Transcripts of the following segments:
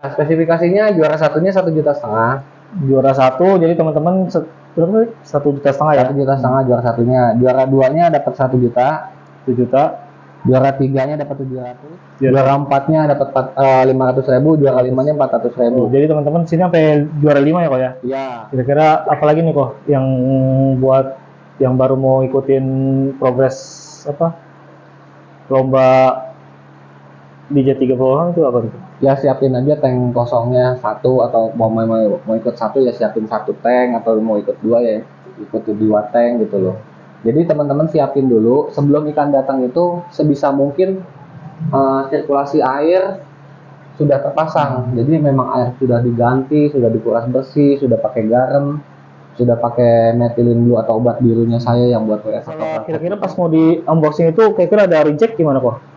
Spesifikasinya juara satunya 1,5 juta. Juara 1, jadi teman-teman berapa? 1,5 juta ya? 1,5 juta juara satunya. Juara 2-nya dapat 1 juta. 1 juta. Juara 3-nya dapat 700. Ya. Juara 4-nya dapat 500.000. Juara 5-nya 400.000. Jadi teman-teman sini sampai juara 5 ya kok ya? Iya. Kira-kira apalagi nih kok yang buat yang baru mau ikutin progres apa? Lomba di J30 orang itu apa gitu? Ya siapin aja tank kosongnya 1, atau mau ikut 1 ya siapin 1 tank, atau mau ikut 2 ya ikut 2 tank gitu loh. Jadi teman-teman siapin dulu sebelum ikan datang itu sebisa mungkin sirkulasi air sudah terpasang. Jadi memang air sudah diganti, sudah dikuras bersih, sudah pakai garam, sudah pakai methylene blue atau obat birunya saya yang buat WS. Kalau kira-kira pas mau di unboxing itu kira-kira ada reject gimana kok?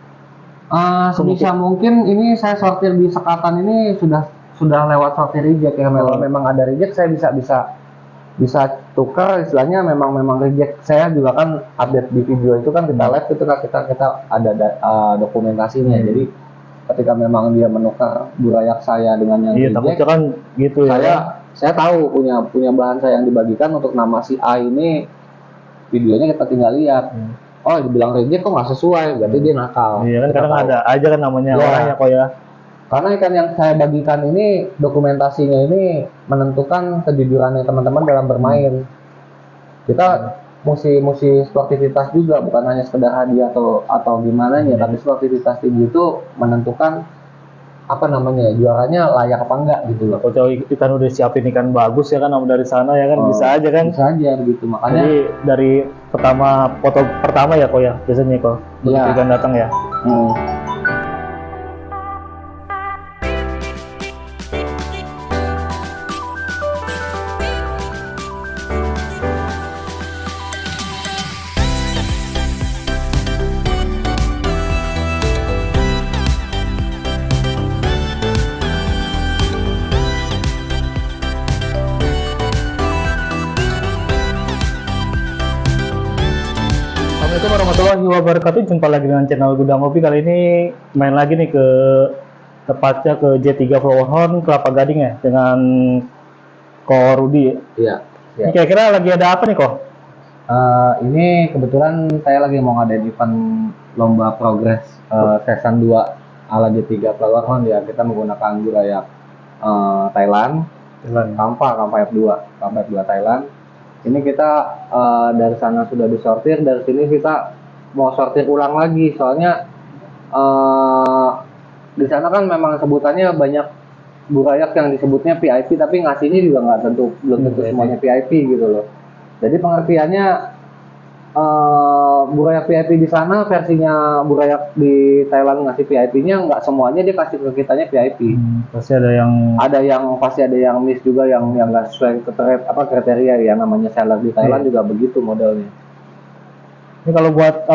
Sebisa mungkin ini saya sortir di sekatan ini sudah lewat sortir reject ya. Kalau memang ada reject saya bisa tukar, istilahnya memang reject. Saya juga kan update di video itu kan kita live itu kan kita ada dokumentasinya. Jadi ketika memang dia menukar burayak saya dengan yang reject, kan gitu ya. Saya tahu punya bahan saya yang dibagikan untuk nama si A ini, videonya kita tinggal lihat. Oh, dibilang reject kok nggak sesuai, berarti dia nakal. Iya kan, kadang ada aja kan namanya orangnya kok ya. Karena ikan yang saya bagikan ini dokumentasinya ini menentukan kejujurannya teman-teman dalam bermain. Kita mesti sportivitas juga, bukan hanya sekedar hadiah atau gimana ya, tapi sportivitas tinggi itu menentukan apa namanya juaranya layak apa enggak gitu loh. Kalau ikan udah siapin ikan bagus ya kan dari sana ya kan, bisa aja kan. Bisa aja begitu, makanya. Jadi dari foto pertama ya kok ya biasanya kok ikan datang ya. Assalamualaikum warahmatullahi wabarakatuh. Jumpa lagi dengan channel Gudang Hobi. Kali ini main lagi nih tepatnya ke J3 Flowerhorn Kelapa Gading ya, dengan Ko Rudi. Iya. Ini kira-kira lagi ada apa nih Ko? Ini kebetulan saya lagi mau ngadain event lomba progres season 2 ala J3 Flowerhorn ya. Kita menggunakan burayak Thailand. Kampa F2 Thailand. Ini kita dari sana sudah disortir, dari sini kita mau sortir ulang lagi, soalnya di sana kan memang sebutannya banyak burayak yang disebutnya VIP, tapi ngasihnya juga belum tentu semuanya VIP gitu loh. Jadi pengertiannya burayak VIP di sana versinya burayak di Thailand ngasih VIP-nya nggak semuanya dia kasih ke kitanya VIP. Pasti ada yang miss juga, yang nggak sesuai kriteria ya, namanya seller di Thailand juga begitu modelnya. Ini kalau buat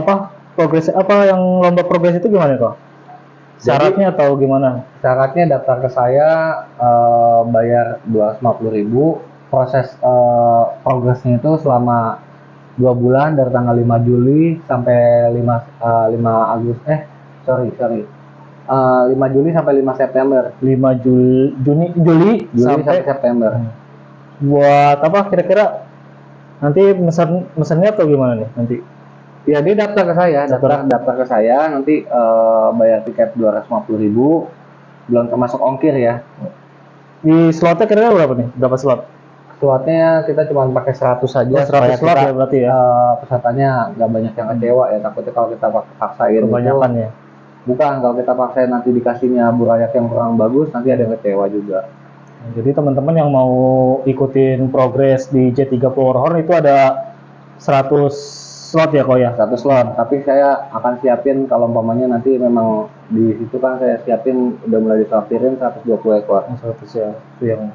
progres yang lomba progres itu gimana kok? Syaratnya atau gimana? Syaratnya daftar ke saya, bayar 250.000. Proses progresnya itu selama 2 bulan dari tanggal 5 Juli sampai 5 Juli sampai 5 September. 5 Juli sampai September. Buat apa kira-kira? Nanti mesennya atau gimana nih nanti? Ya dia daftar ke saya, daftar ke saya, nanti bayar tiket 250.000, belum termasuk ongkir ya. Di slotnya kira-kira berapa nih? Berapa slot? Slotnya kita cuma pakai 100 saja. 100 slot ya berarti ya. Pesertanya nggak banyak yang kecewa ya, takutnya kalau kita paksain kebanyakan ya. Bukan, kalau kita paksain nanti dikasihnya burayak yang kurang bagus, nanti ada yang kecewa juga. Jadi teman-teman yang mau ikutin progres di J3 Flowerhorn itu ada 100 slot ya kok ya? 100 slot, tapi saya akan siapin kalau umpamanya nanti memang di situ kan saya siapin udah mulai disortirin 120 ekor. 100 ya, itu yang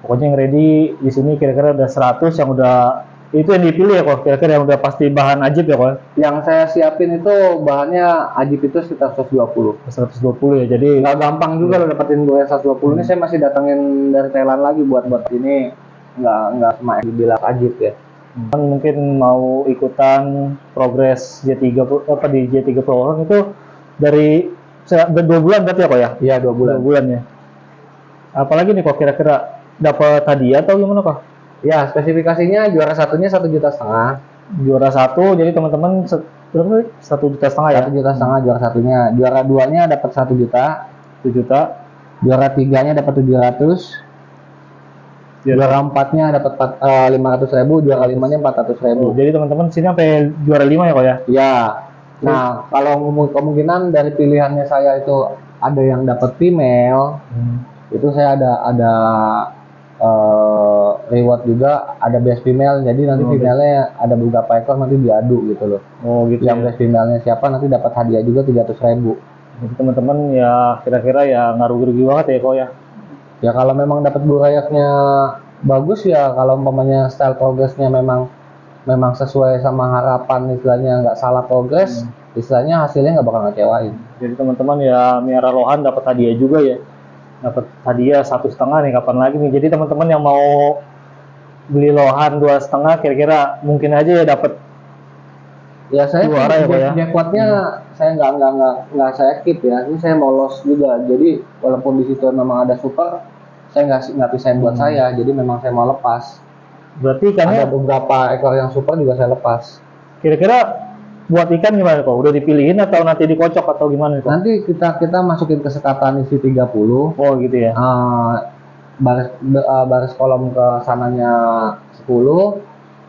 pokoknya yang ready di sini kira-kira ada 100 yang udah itu yang dipilih ya kok, kira-kira yang udah pasti bahan ajib ya kok? Yang saya siapin itu bahannya ajib itu sekitar 120 ya, jadi nggak gampang juga lo dapetin buaya 120. Ini saya masih datengin dari Thailand lagi buat ini, nggak semua dibilang ajib ya. Mungkin mau ikutan progres J3 di J3 Flowerhorn itu dari 2 bulan berarti ya kok ya? Iya, 2 bulan. 2 bulan ya. Apalagi nih kok kira-kira dapat hadiah atau gimana kok? Ya, spesifikasinya juara satunya 1,5 juta. Juara satu, jadi teman-teman berapa? 1,5 juta ya? 1,5 juta juara satunya. Juara duanya dapat 1 juta. 1 juta. Juara tiganya dapat 700. Juara empatnya dapat 500.000. Juara limanya 400.000. Jadi teman-teman sini sampai juara 5 ya kok ya? Ya. Nah, kalau kemungkinan dari pilihannya saya itu ada yang dapat female, itu saya ada reward juga, ada best female. Jadi nanti female-nya ada beberapa ekor nanti diadu gitu loh. Oh gitu. Yang best female-nya siapa nanti dapat hadiah juga 300.000. Jadi teman-teman ya kira-kira ya nggak rugi-rugi banget ya kok ya? Ya kalau memang dapat burayaknya bagus ya, kalau umpamanya style progresnya memang sesuai sama harapan, istilahnya nggak salah progres, istilahnya hasilnya nggak bakal ngecewain. Jadi teman-teman ya miara lohan dapat hadiah juga ya, dapat hadiah 1,5 nih kapan lagi nih. Jadi teman-teman yang mau beli lohan 2,5 kira-kira mungkin aja ya dapat. Ya saya juara ya Pak ya. jackpotnya saya nggak saya keep ya, ini saya mau loss juga. Jadi walaupun di situ memang ada super, saya nggak pisahin buat saya. Jadi memang saya mau lepas. Berarti ikannya Ada beberapa ekor yang super juga saya lepas. kira-kira buat ikan gimana kok? Udah dipilihin atau nanti dikocok atau gimana kok? Nanti kita masukin ke sekatan isi 30. Oh gitu ya. Baris kolom ke sananya 10,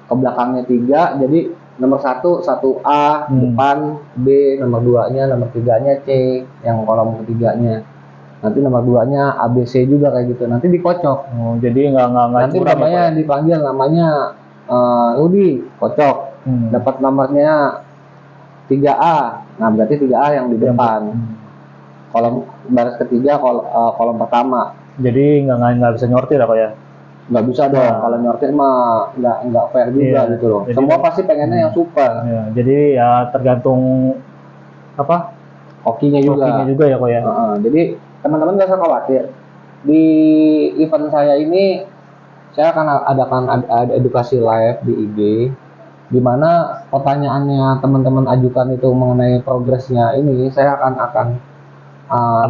ke belakangnya 3. Jadi nomor 1A depan, B nomor 2-nya, nomor 3-nya C yang kolom ketiganya. Nanti nomor 2-nya ABC juga kayak gitu. Nanti dikocok. Oh, jadi nggak Nanti namanya dipanggil namanya Rudi, kocok. Dapat nomornya 3A. Nah, berarti 3A yang di depan. Kolom baris ketiga kolom pertama. Jadi nggak bisa nyortir apa ya? Nggak bisa dong. Kalau nyortir mah nggak fair juga gitu loh. Jadi, semua pasti pengennya yang super. Ya, jadi ya tergantung apa? Hokinya juga ya kok ya. Jadi teman-teman nggak usah khawatir. Di event saya ini saya akan ada edukasi live di IG, di mana pertanyaannya teman-teman ajukan itu mengenai progresnya ini, saya akan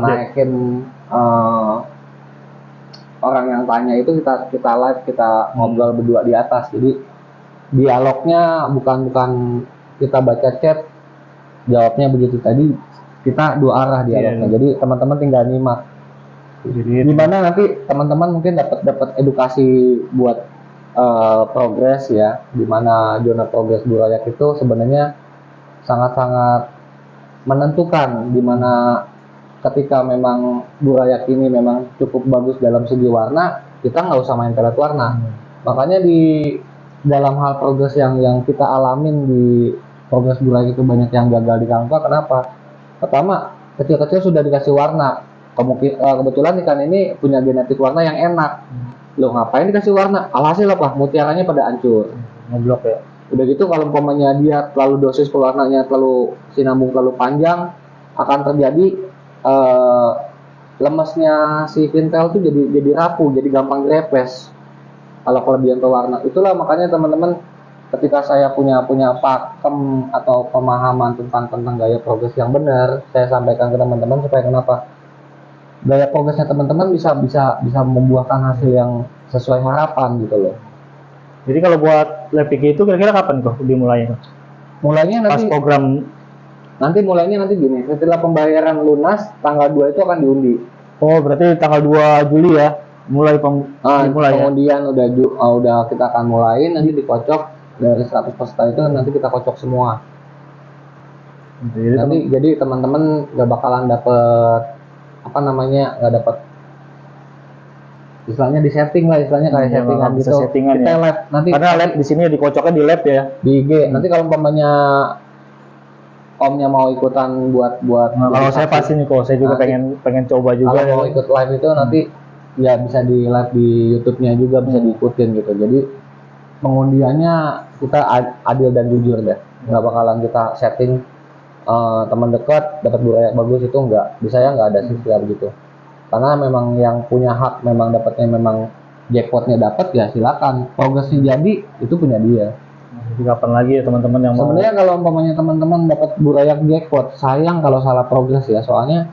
naikin orang yang tanya itu kita live, kita ngobrol berdua di atas. Jadi dialognya bukan kita baca chat jawabnya begitu tadi, kita dua arah dialognya. Jadi teman-teman tinggal nyimak. Jadi dimana nanti teman-teman mungkin dapat edukasi buat progres ya, dimana zona progres burayak itu sebenarnya sangat-sangat menentukan, dimana ketika memang burayak ini memang cukup bagus dalam segi warna, kita nggak usah main pelet warna. Makanya di dalam hal progres yang kita alamin di progres burayak itu banyak yang gagal di Kangpa. Kenapa? Pertama, kecil-kecil sudah dikasih warna. Kebetulan ikan ini punya genetik warna yang enak. Loh, ngapain dikasih warna? Alhasil apa? Mutiaranya pada hancur. Ngeblok ya. Udah gitu kalau umpamanya dia terlalu dosis pewarnanya terlalu sinambung terlalu panjang, akan terjadi lemesnya si pintel tuh jadi rapuh, jadi gampang grepes kalau kelebihan pewarna. Itulah makanya teman-teman, ketika saya punya pakem atau pemahaman tentang gaya progres yang benar, saya sampaikan ke teman-teman supaya kenapa gaya progresnya teman-teman bisa membuahkan hasil yang sesuai harapan gitu loh. Jadi kalau buat lab PG itu kira-kira kapan kok dimulainya? Mulainya pas program mulainya gini, setelah pembayaran lunas tanggal 2 itu akan diundi. Oh, berarti tanggal 2 Juli ya mulai dimulai. Kemudian ya? udah kita akan mulai, nanti dikocok dari 100 peserta itu nanti kita kocok semua. Jadi teman-teman nggak bakalan dapet nggak dapet istilahnya di setting lah, istilahnya kayak settingan gitu. Kita ya. lab nanti karena lab di sini dikocoknya di lab ya, di IG. Nanti kalau umpamanya omnya mau ikutan buat kalau saya pasti nih kok, saya juga pengen coba juga. Kalau mau ikut live itu nanti ya bisa di live di YouTube-nya juga bisa diikutin gitu. Jadi pengundiannya kita adil dan jujur deh, nggak bakalan kita setting teman dekat dapat burayak bagus itu enggak. Di saya nggak ada siap gitu, karena memang yang punya hak memang dapatnya memang jackpotnya dapat ya silakan, progresnya jadi itu punya dia. Jadi kapan lagi ya teman-teman yang mau? Sebenarnya kalau umpamanya teman-teman dapat burayak jackpot, sayang kalau salah progres ya, soalnya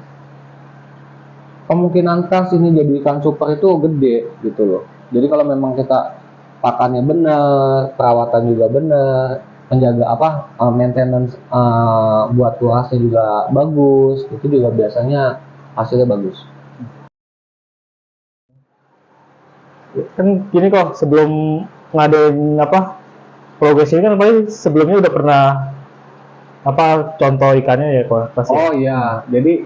kemungkinan kas ini jadi ikan super itu gede gitu loh. Jadi kalau memang kita pakannya benar, perawatan juga benar, menjaga maintenance buat tuasnya juga bagus, itu juga biasanya hasilnya bagus. Kan gini kok, sebelum ngadain progres ini kan paling sebelumnya udah pernah contoh ikannya ya kok pasti. Oh iya, jadi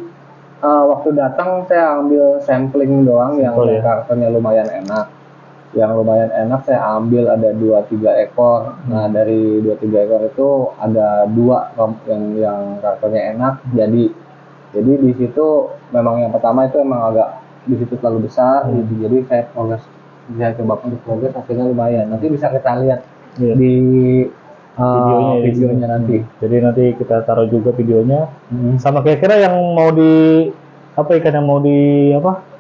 waktu datang saya ambil sampling doang yang Sampel, ya. karakternya lumayan enak. Yang lumayan enak saya ambil ada 2-3 ekor. Nah dari 2-3 ekor itu ada 2 yang karakternya enak. Jadi di situ memang yang pertama itu emang agak di situ terlalu besar. Gitu. Jadi saya coba untuk progres hasilnya lumayan. Nanti bisa kita lihat di videonya nanti. Jadi nanti kita taruh juga videonya. Sama kira-kira yang mau ikan yang mau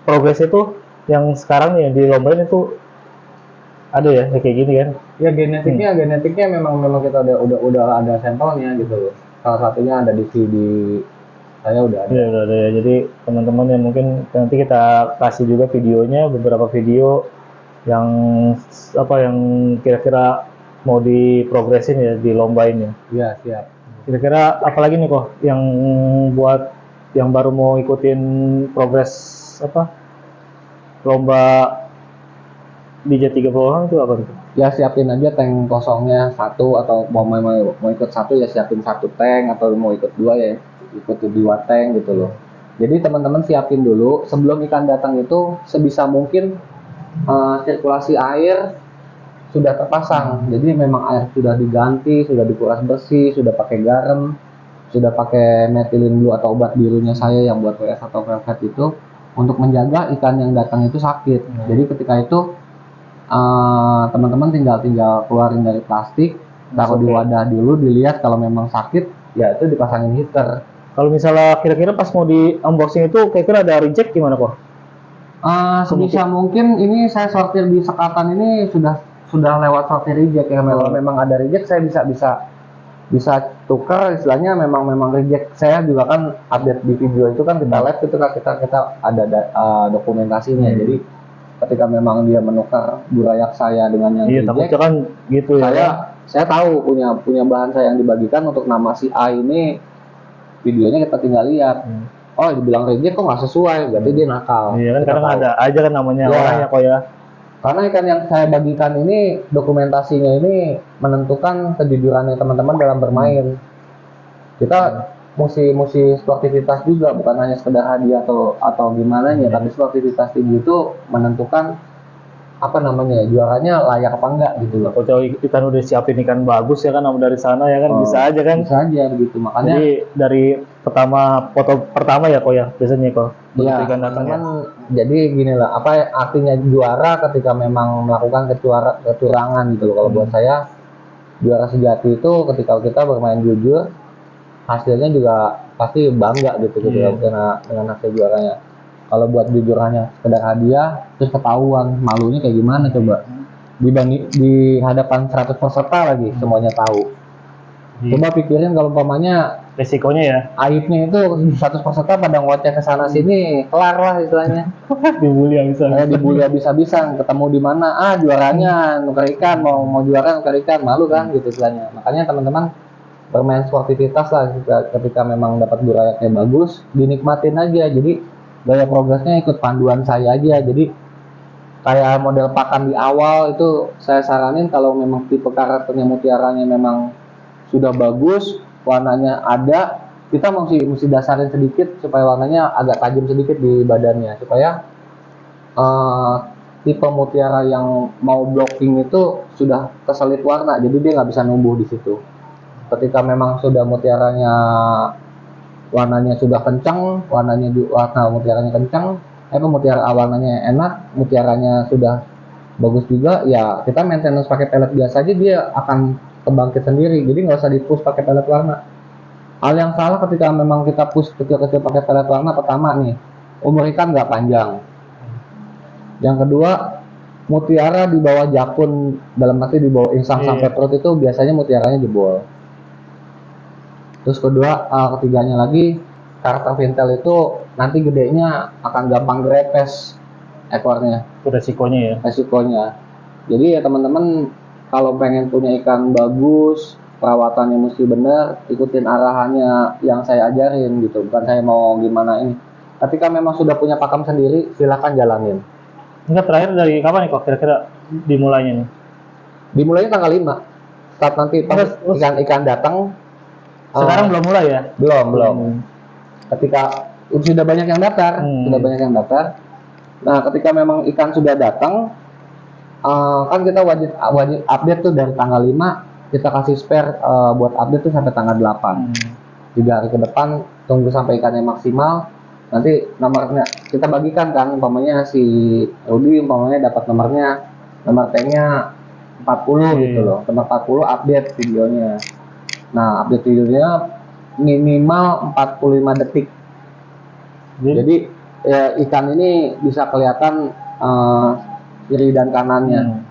progres itu yang sekarang yang dilombain itu ada ya kayak gini kan? Ya genetiknya memang kita udah ada sampelnya gitu loh. Salah satunya ada di saya udah ada. Iya udah ada ya. Jadi teman-teman yang mungkin nanti kita kasih juga videonya, beberapa video yang yang kira-kira mau diprogresin ya, dilombain ya. Iya siap. Kira-kira apalagi nih kok yang buat yang baru mau ikutin progres lomba di J30 orang itu apa gitu? Ya siapin aja tank kosongnya 1 atau mau ikut 1 ya siapin 1 tank atau mau ikut 2 ya ikut 2 tank gitu loh. Jadi teman-teman siapin dulu sebelum ikan datang itu sebisa mungkin sirkulasi air sudah terpasang. Jadi memang air sudah diganti, sudah dikuras bersih, sudah pakai garam, sudah pakai methylene blue atau obat birunya saya yang buat WS atau velvet itu untuk menjaga ikan yang datang itu sakit. Jadi ketika itu teman-teman tinggal keluarin dari plastik, taruh di wadah dulu, dilihat kalau memang sakit, ya itu dipasangin heater. Kalau misalnya kira-kira pas mau di unboxing itu kira-kira ada reject gimana kok? Sebisa mungkin ini saya sortir di sekatan ini sudah lewat sortir reject ya. Kalau memang ada reject saya bisa tukar, istilahnya memang reject. Saya juga kan update di video itu kan kita live itu kan kita ada dokumentasinya. Jadi ketika memang dia menukar burayak saya dengan yang reject, kan gitu ya. Saya tahu punya bahan saya yang dibagikan untuk nama si A ini, videonya kita tinggal lihat. Oh dibilang reject kok nggak sesuai, berarti dia nakal. Iya kan kadang ada aja kan namanya orangnya kok ya. Karena ikan yang saya bagikan ini dokumentasinya ini menentukan kejujurannya teman-teman dalam bermain. Kita mesti sportivitas juga, bukan hanya sekedar hadiah atau gimana ya, tapi sportivitas tinggi itu menentukan juaranya layak apa enggak gitu loh. Kalau ikan udah siapin ikan bagus ya kan dari sana ya kan bisa aja kan. Bisa aja begitu, makanya. Jadi dari foto pertama ya kok ya biasanya kok. Iya, ikan datangnya. Jadi gini lah, artinya juara ketika memang melakukan kecurangan gitu loh. Kalau buat saya juara sejati itu ketika kita bermain jujur, hasilnya juga pasti bangga gitu dengan hasil juaranya. Kalau buat jujur hanya sekedar hadiah terus ketahuan, malunya kayak gimana coba? Di hadapan 100 peserta lagi semuanya tahu. Coba pikirin kalau umpamanya resikonya ya. Aibnya itu 100 peserta pada ngoceh ke sana sini, kelar lah istilahnya. Dibully habis-habisan, ketemu di mana? Juaranya nuker ikan, mau juara nuker ikan, malu kan gitu istilahnya. Makanya teman-teman bermain sportivitas lah ketika memang dapat burayaknya bagus, dinikmatin aja. Jadi gaya progresnya ikut panduan saya aja. Jadi kayak model pakan di awal itu saya saranin kalau memang tipe karakternya mutiaranya memang sudah bagus, warnanya ada, kita mesti dasarin sedikit supaya warnanya agak tajam sedikit di badannya supaya tipe mutiara yang mau blocking itu sudah keselip warna, jadi dia nggak bisa numbuh di situ. Ketika memang sudah mutiaranya warnanya sudah kencang, warna mutiaranya kencang, mutiara warnanya enak, mutiaranya sudah bagus juga, ya kita maintenance pakai pelet biasa aja dia akan kebangkit sendiri. Jadi nggak usah di-push pakai pelet warna. Hal yang salah ketika memang kita push kecil-kecil pakai pelet warna, pertama nih, umur ikan nggak panjang. Yang kedua, mutiara di bawah jakun, dalam arti di bawah insang sampai perut itu biasanya mutiaranya jebol. Terus ketiganya lagi, karakter vintel itu nanti gedenya akan gampang grepes ekornya, Itu resikonya ya. resikonya. Jadi ya teman-teman kalau pengen punya ikan bagus, perawatannya mesti benar, ikutin arahannya yang saya ajarin gitu. Bukan saya mau gimana ini. Ketika memang sudah punya pakem sendiri, silakan jalanin. Enggak, terakhir dari kapan nih kok kira-kira dimulainya nih? Dimulainya tanggal 5. Saat nanti pas Terus? ikan-ikan datang. Sekarang belum mulai ya? Belum. Ketika sudah banyak yang daftar, Nah, ketika memang ikan sudah datang, kan kita wajib update tuh dari tanggal 5, kita kasih spare buat update tuh sampai tanggal 8. 3 hari ke depan tunggu sampai ikannya maksimal. Nanti nomornya kita bagikan kan, umpamanya si Rudi dapat nomor tanknya 40 gitu loh. Nomor 40 update videonya. Nah, update videonya minimal 45 detik. Jadi ya, ikan ini bisa kelihatan kiri dan kanannya.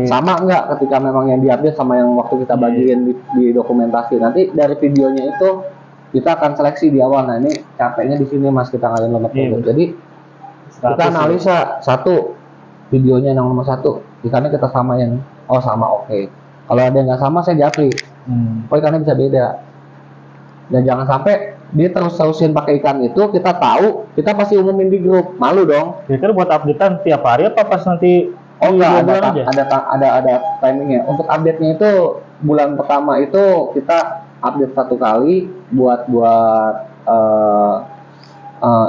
Sama enggak ketika memang yang diupdate sama yang waktu kita bagiin di dokumentasi. Nanti dari videonya itu kita akan seleksi di awal. Nah, ini capeknya di sini Mas, kita ngalamin nomor satu. Jadi kita analisa satu videonya yang nomor 1, ikannya kita samain. Oh sama, oke. Kalau ada yang nggak sama saya japri. Oh ikannya bisa beda. Dan jangan sampai dia terus-terusin pakai ikan itu, kita tahu, kita pasti umumin di grup. Malu dong. Kira-kira buat updatean tiap hari apa pas nanti? Oh enggak, ada timingnya. Untuk update-nya itu bulan pertama itu kita update 1 kali buat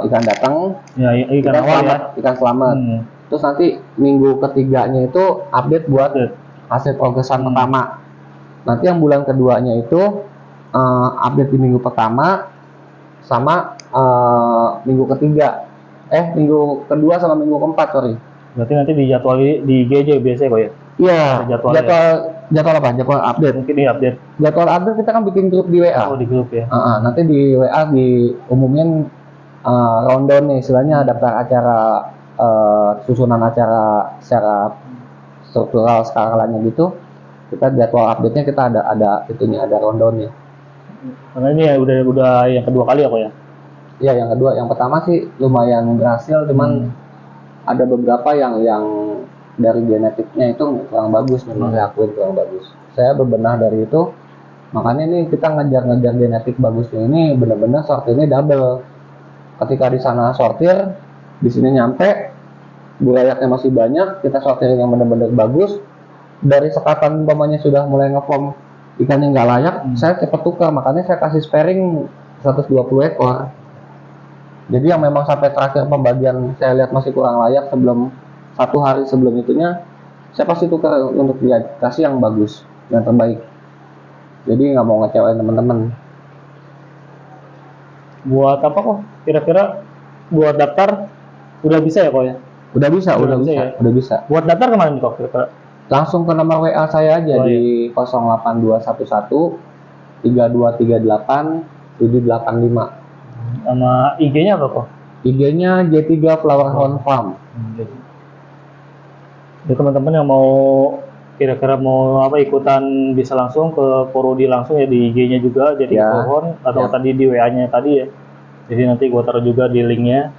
ikan datang, Ya, ikan awal selamat, ya. ikan selamat. Terus nanti minggu ketiganya itu update buat hasil progresan pertama. Nanti yang bulan keduanya itu update di minggu pertama sama minggu ketiga. Minggu kedua sama minggu keempat, sorry. Berarti nanti dijadwali di IG aja biasanya kok ya? Iya, jadwal apa? Jadwal update. Mungkin di update. Jadwal update kita kan bikin grup di WA. Oh, di grup ya. Nanti di WA diumumin rundown nih, istilahnya daftar acara, susunan acara secara struktural skalanya gitu. Kita jadwal update-nya kita ada rundown-nya. Karena ini ya udah yang kedua kali ya kok ya? Iya, yang kedua. Yang pertama sih lumayan berhasil, cuman ada beberapa yang dari genetiknya itu kurang bagus, memang saya akuin kurang bagus. Saya berbenah dari itu, makanya ini kita ngejar genetik bagusnya ini benar-benar sortirnya double. Ketika di sana sortir, di sini nyampe, burayaknya masih banyak, kita sortirin yang benar-benar bagus. Dari sekatan umpamanya sudah mulai ngeform ikan yang nggak layak, saya cepat tukar, makanya saya kasih sparing 120 ekor. Jadi yang memang sampai terakhir pembagian saya lihat masih kurang layak, sebelum 1 hari sebelum itunya, saya pasti tukar untuk dikasih yang bagus, yang terbaik. Jadi nggak mau ngecewain teman-teman. Buat apa kok? Kira-kira buat daftar udah bisa ya kok ya? Udah bisa. Buat daftar kemana nih kok kira-kira? Langsung ke nomor WA saya aja di 08211 3238 785. Sama IG-nya apa kok? IG-nya J3 Flower Horn Farm. Jadi teman-teman yang mau kira-kira mau ikutan bisa langsung ke Porodi langsung ya, di IG-nya juga jadi Flower Horn, atau tadi di WA-nya tadi ya. Jadi nanti gua taruh juga di link-nya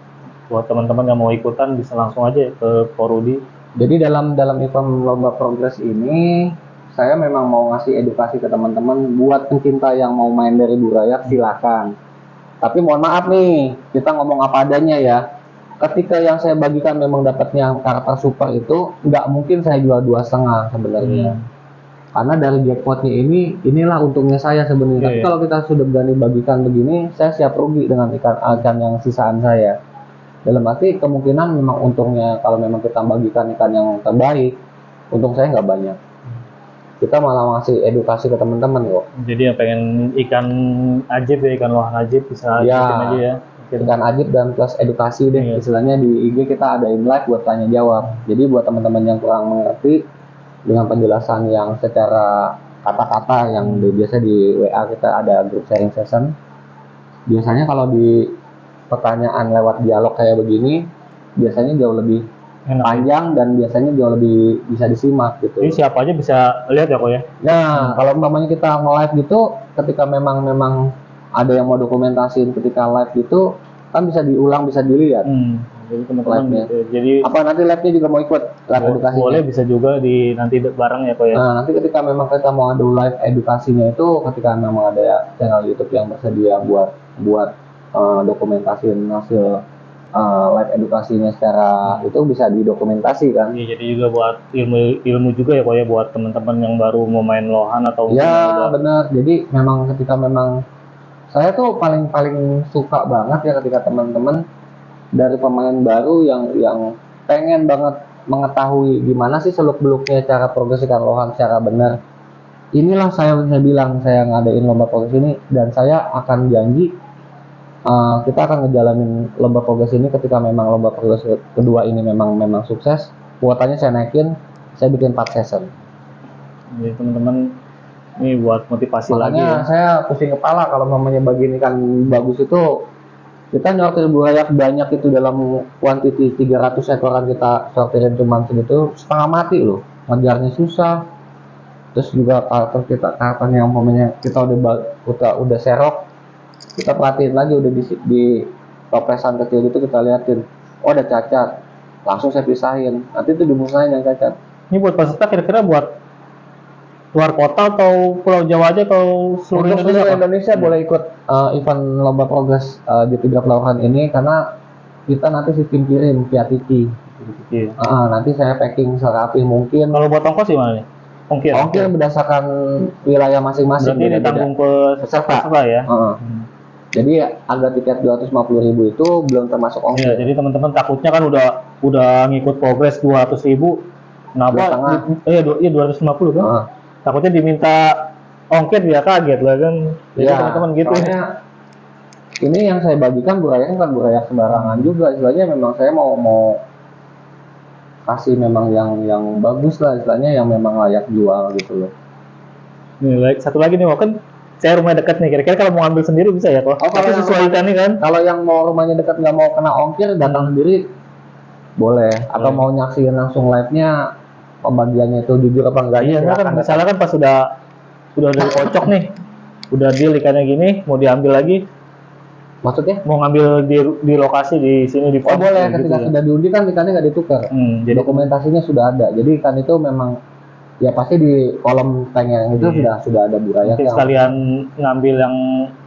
buat teman-teman yang mau ikutan bisa langsung aja ke Porodi. Jadi dalam event lomba progres ini saya memang mau ngasih edukasi ke teman-teman buat pencinta yang mau main dari burayak, silakan. Tapi mohon maaf nih, kita ngomong apa adanya ya. Ketika yang saya bagikan memang dapatnya karakter super itu, nggak mungkin saya jual 2,5 sebenarnya. Karena dari jackpotnya inilah untungnya saya sebenarnya. Tapi kalau kita sudah berani bagikan begini, saya siap rugi dengan ikan yang sisaan saya. Dalam arti kemungkinan memang untungnya kalau memang kita bagikan ikan yang terbaik, untung saya nggak banyak. Kita malah ngasih edukasi ke teman-teman kok. Jadi yang pengen ikan ajib ya, ikan lohan ajib bisa ikutin aja ya. Ikan ajib dan plus edukasi deh. Istilahnya di IG kita adain live buat tanya jawab. Jadi buat teman-teman yang kurang mengerti, dengan penjelasan yang secara kata-kata yang biasa di WA kita ada group sharing session. Biasanya kalau di pertanyaan lewat dialog kayak begini, biasanya jauh lebih panjang dan biasanya jauh lebih bisa disimak gitu. Jadi siapa aja bisa lihat ya kok ya? Nah, kalau umpamanya kita nge-live gitu, ketika memang ada yang mau dokumentasiin ketika live gitu, kan bisa diulang, bisa dilihat. Jadi teman-teman Live-nya. jadi Apa nanti live-nya juga mau ikut live edukasinya? boleh, bisa juga di nanti bareng ya kok ya. Nah, nanti ketika memang kita mau ada live edukasinya itu, ketika memang ada channel YouTube yang bersedia buat buat dokumentasiin hasil live edukasinya secara itu bisa didokumentasi kan? Iya, jadi juga buat ilmu juga ya kok ya, buat teman-teman yang baru mau main lohan atau mungkin yang Ya udah. benar. Jadi memang ketika memang saya tuh paling suka banget ya ketika teman-teman dari pemain baru yang pengen banget mengetahui gimana sih seluk-beluknya cara progres ikan lohan secara benar. Inilah saya bilang saya ngadain lomba progres ini dan saya akan janji kita akan ngejalanin lomba progres ini ketika memang lomba progres kedua ini memang sukses. Kuotanya saya naikin, saya bikin 4 season. Jadi teman-teman ini buat motivasi lagi Makanya ya. saya pusing kepala kalau mamanya bagian ikan bagus itu kita nyortir buaya banyak itu dalam quantity 300 ekoran kita sortirin cuma segitu setengah mati loh, ngejarnya susah. Terus juga karakter yang mamanya kita udah serok, kita perhatiin lagi udah di topresan kecil itu kita liatin, oh ada cacat, langsung saya pisahin, nanti itu dimusnahin yang cacat. Ini buat peserta kira-kira buat luar kota atau Pulau Jawa aja atau seluruh Untuk Indonesia? seluruh Pak? Indonesia boleh ikut event lomba progres di 3 pelabuhan ini karena kita nanti sistem kirim via Tiki. Iya. Nanti saya packing serapi mungkin. Kalau buat ongkos gimana nih? Ongkir berdasarkan wilayah masing-masing. Berarti ditanggung peserta ya. Jadi harga tiket 250.000 itu belum termasuk Iya, ongkir. jadi teman-teman takutnya kan udah ngikut progres 200.000, kenapa? 250 kan? Takutnya diminta ongkir dia kaget lah kan. Jadi Ya, teman-teman gitu. soalnya ini yang saya bagikan buraya kan buraya sembarangan juga. Istilahnya memang saya mau kasih memang yang bagus lah, istilahnya yang memang layak jual gitu loh. Nih, satu lagi nih, kan saya rumah dekat nih, kira-kira kalau mau ambil sendiri bisa ya kok? Kalau yang sesuaikan nih kan? Kalau yang mau rumahnya dekat nggak mau kena ongkir datang sendiri boleh. Atau mau nyaksiin langsung live-nya pembagiannya itu jujur apa enggak? Iya, kan misalnya kan pas sudah dari kocok nih, udah deal ikannya gini, mau diambil lagi, Maksudnya? mau ngambil di lokasi di sini di Oh boleh, gitu ketika ya. sudah diundi kan ikannya nggak ditukar. Jadi Dokumentasinya sudah ada. Jadi ikan itu memang ya pasti di kolom tank yang itu sudah ada buraya. mungkin sekalian ngambil yang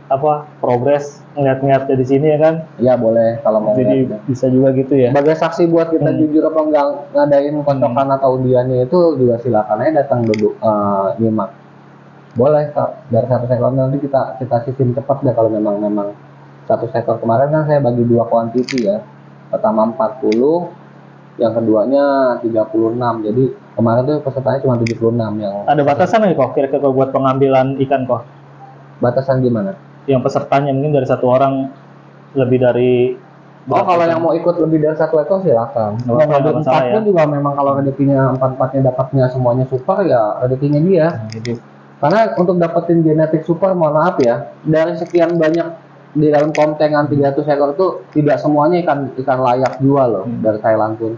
apa progres ngeliat-ngeliat di sini ya kan? Ya boleh kalau mau. Jadi bisa juga gitu ya. Sebagai saksi buat kita jujur apa enggak ngadain kocokan atau undiannya itu juga silakan aja datang duduk nyimak. Boleh Kak, dari 1 ekor nanti kita sistem cepat deh kalau memang 1 ekor kemarin kan saya bagi 2 kuantiti ya. Pertama 40, yang keduanya 36. Jadi kemarin tuh pesertanya cuma 76 yang. Ada batasan nggak kok kira-kira buat pengambilan ikan kok? Batasan gimana? Yang pesertanya mungkin dari 1 orang lebih dari. Oh kalau yang mau ikut lebih dari 1 ekor silakan. Mau ngambil 4 pun juga memang kalau rezekinya 4-4-nya dapatnya semuanya super ya rezekinya dia. Jadi Karena untuk dapetin genetik super, mohon maaf ya, dari sekian banyak di dalam kontengan 300 ekor itu tidak semuanya ikan layak jual loh dari Thailand pun.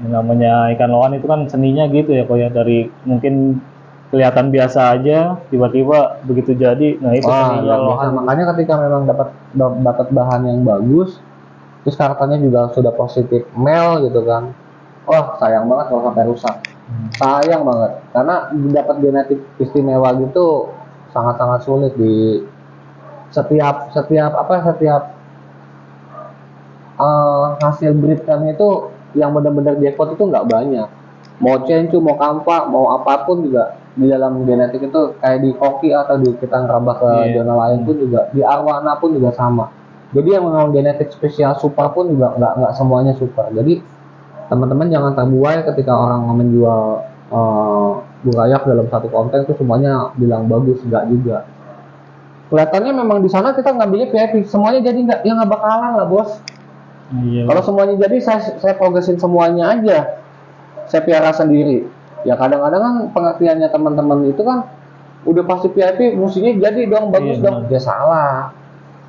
namanya ikan lohan itu kan seninya gitu ya kok ya, dari mungkin kelihatan biasa aja tiba-tiba begitu jadi. Nah itu seninya lohan. Makanya ketika memang dapat bahan yang bagus, terus karakternya juga sudah positif male gitu kan, wah sayang banget kalau sampai rusak. Sayang banget karena dapat genetik istimewa gitu sangat-sangat sulit di setiap hasil breed kami itu yang benar-benar jackpot itu nggak banyak. Mau cencu, mau kampa, mau apapun juga di dalam genetik itu kayak di koki atau di kita ngerambah ke zona lain pun juga, di arwana pun juga sama. Jadi yang memang genetik spesial super pun juga nggak semuanya super. Jadi teman-teman jangan terbuai ketika orang menjual burayak dalam 1 konten itu semuanya bilang bagus, enggak juga. Kelihatannya memang di sana kita ngambilnya VIP, semuanya jadi enggak, ya nggak bakalan lah bos. Iya. Kalau semuanya jadi saya progresin semuanya aja, saya piara sendiri. Ya kadang-kadang kan pengertiannya teman-teman itu kan udah pasti VIP, mestinya jadi dong bagus dong. Ya salah.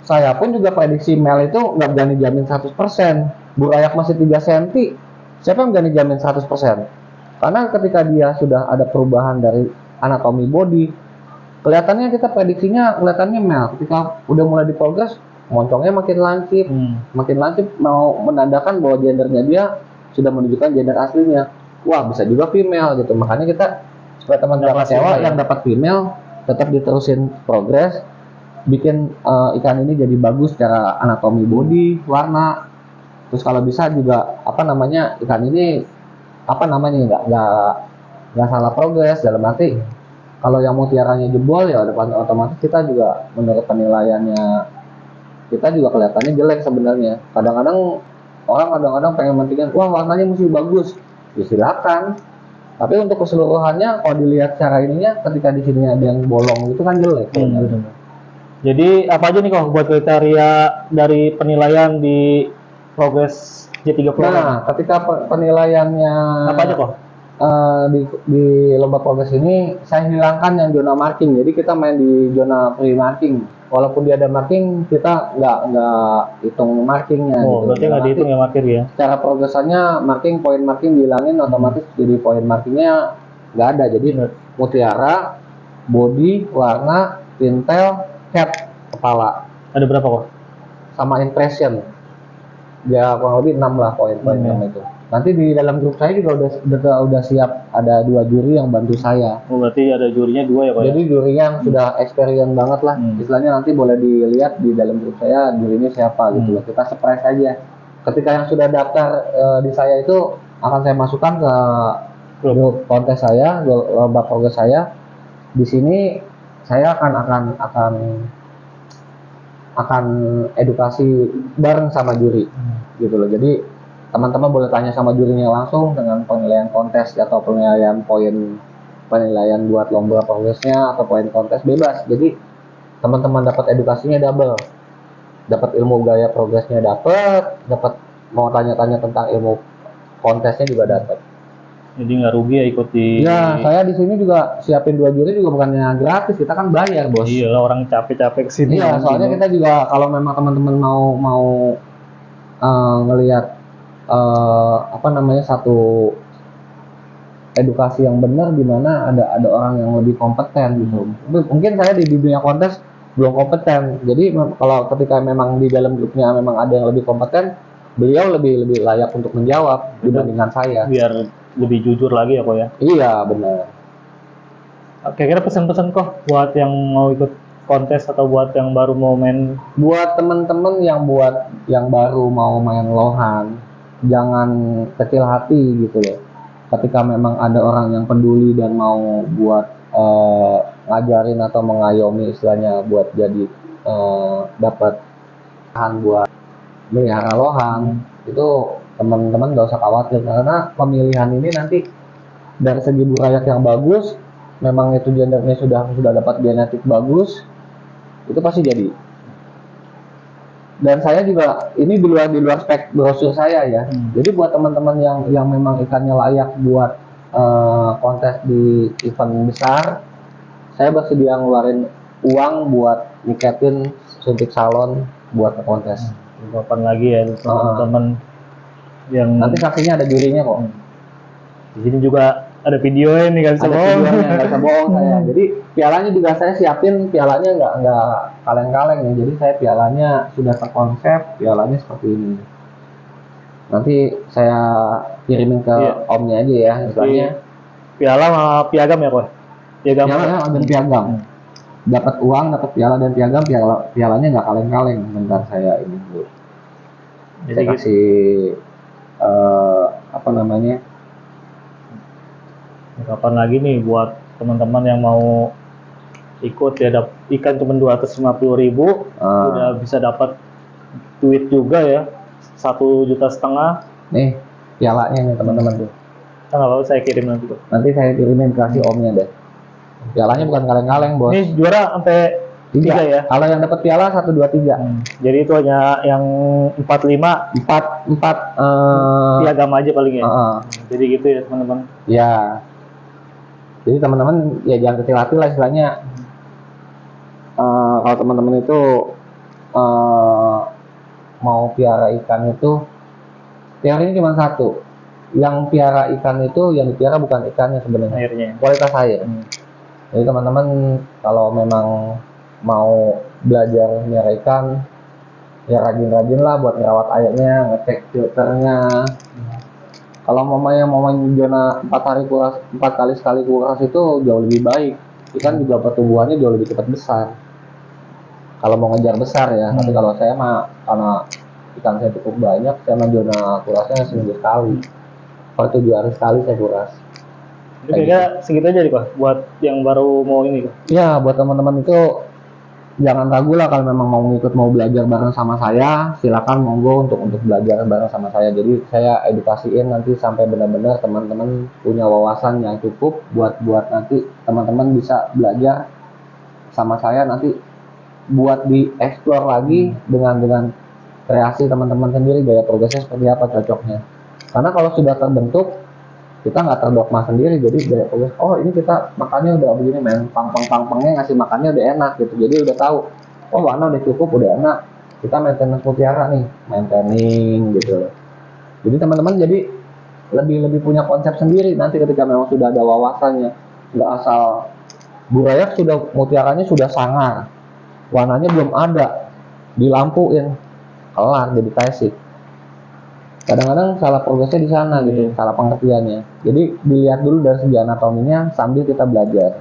Saya pun juga prediksi Mel itu nggak berani jamin 100%. Burayak masih 3 cm. Siapa yang berani jamin 100%? Karena ketika dia sudah ada perubahan dari anatomi body, kelihatannya kita prediksinya kelihatannya male. Ketika udah mulai di progress, moncongnya makin lancip mau menandakan bahwa gendernya dia sudah menunjukkan gender aslinya. Wah, bisa juga female gitu. Makanya kita supaya teman-teman kecewa yang dapat female tetap diterusin progres, bikin ikan ini jadi bagus secara anatomi body, warna. Terus kalau bisa juga ikan ini nggak salah progres dalam arti kalau yang mutiaranya jebol ya otomatis kita juga menurut penilaiannya kita juga kelihatannya jelek sebenarnya. Kadang-kadang orang pengen mentingin wah warnanya mesti bagus, ya silakan. Tapi untuk keseluruhannya kalau dilihat secara ininya ketika di sini ada yang bolong itu kan jelek. Jadi apa aja nih kok buat kriteria dari penilaian di progres J3 Pro? Nah, ketika penilaiannya apa aja kok? Di lomba progres ini saya hilangkan yang zona marking. Jadi kita main di zona free marking. Walaupun dia ada marking, kita nggak hitung markingnya. Oh, gitu. berarti nggak dihitung ya marking ya? Cara progresannya poin marking dihilangin, otomatis jadi poin markingnya nggak ada. Jadi mutiara, body, warna, pintel, head, kepala. Ada berapa kok? Sama impression. Ya kurang lebih 6 lah poin itu. Nanti di dalam grup saya juga udah siap ada 2 juri yang bantu saya. Oh, berarti ada jurinya 2 ya Pak? Jadi jurinya yang sudah experience banget lah. Istilahnya nanti boleh dilihat di dalam grup saya jurinya siapa gitu loh. Kita surprise aja. Ketika yang sudah daftar di saya itu akan saya masukkan ke grup kontes saya, lomba progres saya. Di sini saya akan edukasi bareng sama juri gitu loh. Jadi teman-teman boleh tanya sama jurinya langsung dengan penilaian kontes atau penilaian buat lomba progresnya atau poin kontes bebas. Jadi teman-teman dapat edukasinya double, dapat ilmu gaya progresnya dapat mau tanya-tanya tentang ilmu kontesnya juga dapat. Jadi nggak rugi ya ikut di. Ya, saya di sini juga siapin 2 juri juga bukannya gratis, kita kan bayar bos. Iya lah, orang capek-capek kesini. Iya, soalnya kita juga kalau memang teman-teman mau ngelihat satu edukasi yang benar di mana ada orang yang lebih kompeten gitu. Mungkin saya di dunia kontes belum kompeten. Jadi kalau ketika memang di dalam grupnya memang ada yang lebih kompeten, beliau lebih layak untuk menjawab dibandingkan saya. Biar lebih jujur lagi ya kok ya. Iya, benar. Kira-kira pesan-pesan kok buat yang mau ikut kontes atau buat yang baru mau main? Buat teman-teman yang baru mau main lohan, jangan kecil hati gitu loh. Ketika memang ada orang yang peduli dan mau buat ngajarin atau mengayomi istilahnya buat jadi dapat bahan buat melihara lohan, itu teman-teman gak usah khawatir karena pemilihan ini nanti dari segi burayak yang bagus, memang itu gendernya sudah dapat genetik bagus, itu pasti jadi. Dan saya juga ini di luar spek brosur saya ya. Jadi buat teman-teman yang memang ikannya layak buat kontes di event besar, saya bersedia ngeluarin uang buat niketin suntik salon buat ke kontes. Kapan lagi ya teman-teman yang nanti saksinya ada jurinya kok. Di sini juga ada videonya nih kan, nggak bisa bohong saya. Jadi pialanya juga saya siapin, pialanya nggak kaleng-kaleng ya. Jadi saya pialanya sudah terkonsep, pialanya seperti ini. Nanti saya kirimin ke omnya aja ya, misalnya. Piala sama piagam ya kok? Piala dan piagam. Dapat uang, dapat piala dan piagam, pialanya nggak kaleng-kaleng. Bentar saya ini dulu. Jadi saya kasih kapan lagi nih buat teman-teman yang mau ikut ya, ikan cuma 250.000 udah bisa dapat duit juga ya, 1,5 juta. Nih pialanya nih teman-teman tuh. Kalau saya kirim nanti saya kirimin kasih omnya deh. Pialanya bukan kaleng-kaleng bos. Ini juara sampai 3 ya. Kalau yang dapat piala 1, 2, 3. Jadi itu hanya yang 4 piagam aja paling ya. Jadi gitu ya teman-teman. Ya. Jadi teman-teman ya jangan kecil hati lah istilahnya. Kalau teman-teman itu mau piara ikan itu, piara ini cuma satu. Yang piara ikan itu yang dipiara bukan ikannya sebenarnya. Airnya. Kualitas air. Jadi teman-teman kalau memang mau belajar melihara ikan, ya rajin-rajin lah buat ngerawat airnya, ngecek filternya. Kalau mamanya mau main zona 4 kali sekali kuras itu jauh lebih baik. Ikan juga pertumbuhannya jauh lebih cepat besar. Kalau mau ngejar besar ya, tapi kalau saya mah karena ikan saya cukup banyak, saya mah zona kurasnya seminggu sekali. Kalau 7 hari sekali saya kuras. Itu kayaknya segitu aja nih Pak, buat yang baru mau ini Pak. Ya, buat teman-teman itu jangan ragu lah kalau memang mau belajar bareng sama saya, silakan monggo untuk belajar bareng sama saya. Jadi saya edukasiin nanti sampai benar-benar teman-teman punya wawasan yang cukup buat nanti teman-teman bisa belajar sama saya nanti buat dieksplor lagi dengan kreasi teman-teman sendiri, gaya progresnya seperti apa cocoknya. Karena kalau sudah terbentuk kita nggak terdogma sendiri, jadi gaya progres oh ini kita makannya udah begini, main pang-pangnya ngasih makannya udah enak gitu, jadi udah tahu oh warna udah cukup, udah enak, kita maintenance mutiara nih, maintaining gitu. Jadi teman-teman jadi lebih punya konsep sendiri nanti ketika memang sudah ada wawasannya, nggak asal burayak sudah mutiaranya sudah sangar, warnanya belum ada, dilampuin kelar jadi tasik. Kadang-kadang salah progresnya di sana gitu, salah pengertiannya. Jadi dilihat dulu dari segi anatominya sambil kita belajar.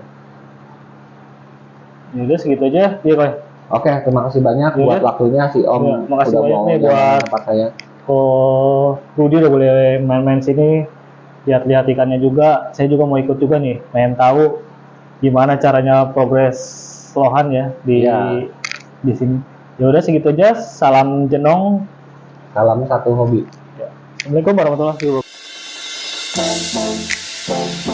Ya udah segitu aja, iya Pak. Oke, terima kasih banyak buat waktunya si Om. Ya, makasih udah banyak mau nih buat tempat saya. Oh, Rudi udah boleh main-main sini, lihat-lihat ikannya juga. Saya juga mau ikut juga nih, pengen tahu gimana caranya progres lohan ya di sini. Ya udah segitu aja. Salam jenong. Salam satu hobi. Assalamualaikum warahmatullahi wabarakatuh.